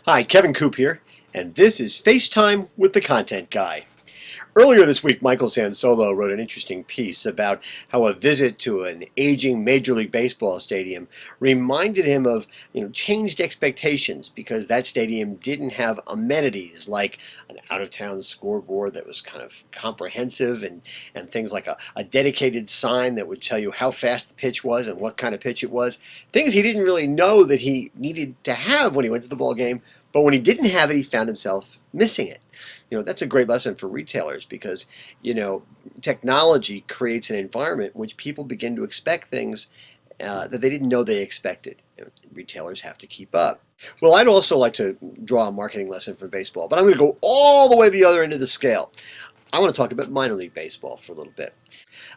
Hi, Kevin Coupe here, and this is FaceTime with the Content Guy. Earlier this week, Michael Sansolo wrote an interesting piece about how a visit to an aging Major League Baseball stadium reminded him of changed expectations because that stadium didn't have amenities like an out-of-town scoreboard that was kind of comprehensive and things like a dedicated sign that would tell you how fast the pitch was and what kind of pitch it was. Things he didn't really know that he needed to have when he went to the ball game, but when he didn't have it, he found himself missing it. That's a great lesson for retailers because, technology creates an environment in which people begin to expect things that they didn't know they expected. Retailers have to keep up. Well, I'd also like to draw a marketing lesson for baseball, but I'm going to go all the way to the other end of the scale. I want to talk about minor league baseball for a little bit.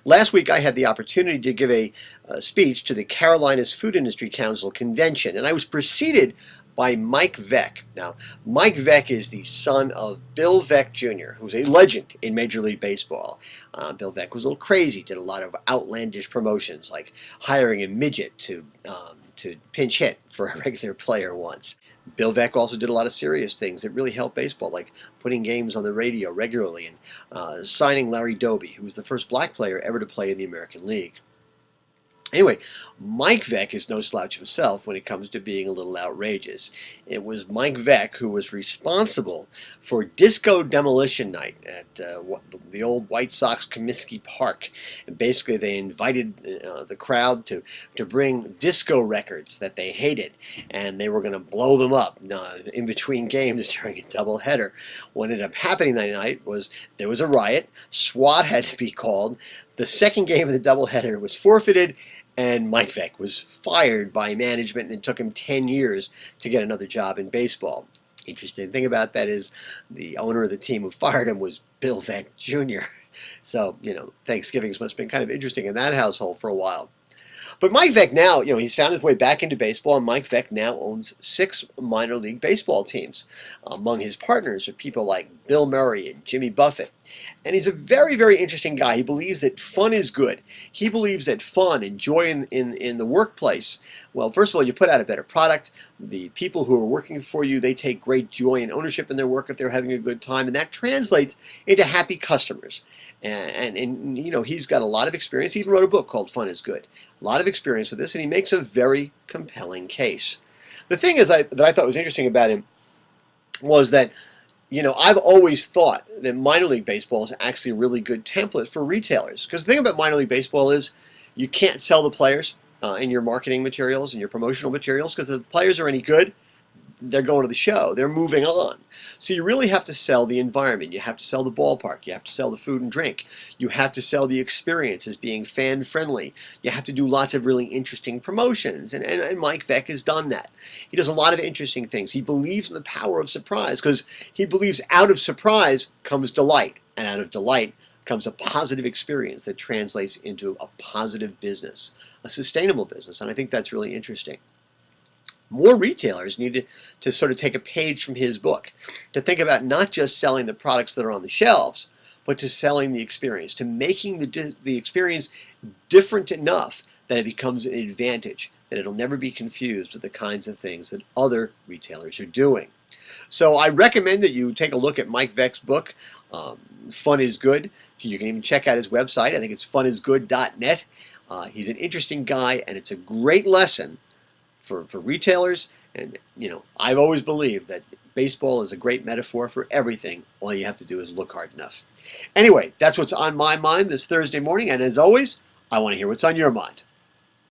Last week, I had the opportunity to give a speech to the Carolinas Food Industry Council convention, and I was preceded by Mike Veeck. Now, Mike Veeck is the son of Bill Veeck Jr., who's a legend in Major League Baseball. Bill Veeck was a little crazy, did a lot of outlandish promotions, like hiring a midget to pinch hit for a regular player once. Bill Veeck also did a lot of serious things that really helped baseball, like putting games on the radio regularly and signing Larry Doby, who was the first black player ever to play in the American League. Anyway, Mike Veeck is no slouch himself when it comes to being a little outrageous. It was Mike Veeck who was responsible for Disco Demolition Night at the old White Sox Comiskey Park. And basically, they invited the crowd to bring disco records that they hated, and they were going to blow them up in between games during a doubleheader. What ended up happening that night was there was a riot. SWAT had to be called. The second game of the doubleheader was forfeited, and Mike Veeck was fired by management, and it took him 10 years to get another job in baseball. Interesting thing about that is the owner of the team who fired him was Bill Veeck Jr. So, Thanksgivings must have been kind of interesting in that household for a while. But Mike Veeck now, he's found his way back into baseball, and Mike Veeck now owns 6 minor league baseball teams. Among his partners are people like Bill Murray and Jimmy Buffett. And he's a very, very interesting guy. He believes that fun is good. He believes that fun and joy in the workplace, well, first of all, you put out a better product. The people who are working for you, they take great joy and ownership in their work if they're having a good time, and that translates into happy customers. And he's got a lot of experience. He even wrote a book called Fun is Good. A lot of experience with this, and he makes a very compelling case. The thing is that I thought was interesting about him was that, I've always thought that minor league baseball is actually a really good template for retailers. Because the thing about minor league baseball is you can't sell the players in your marketing materials and your promotional materials, because if the players are any good, they're going to the show. They're moving on. So you really have to sell the environment. You have to sell the ballpark. You have to sell the food and drink. You have to sell the experience as being fan-friendly. You have to do lots of really interesting promotions. And Mike Veeck has done that. He does a lot of interesting things. He believes in the power of surprise because he believes out of surprise comes delight. And out of delight comes a positive experience that translates into a positive business, a sustainable business. And I think that's really interesting. More retailers need to sort of take a page from his book, to think about not just selling the products that are on the shelves, but to selling the experience, to making the experience different enough that it becomes an advantage, that it'll never be confused with the kinds of things that other retailers are doing. So I recommend that you take a look at Mike Veeck's book, Fun is Good. You can even check out his website. I think it's funisgood.net. He's an interesting guy, and it's a great lesson for retailers. And I've always believed that baseball is a great metaphor for everything. All you have to do is look hard enough. Anyway, that's what's on my mind this Thursday morning, and as always, I want to hear what's on your mind.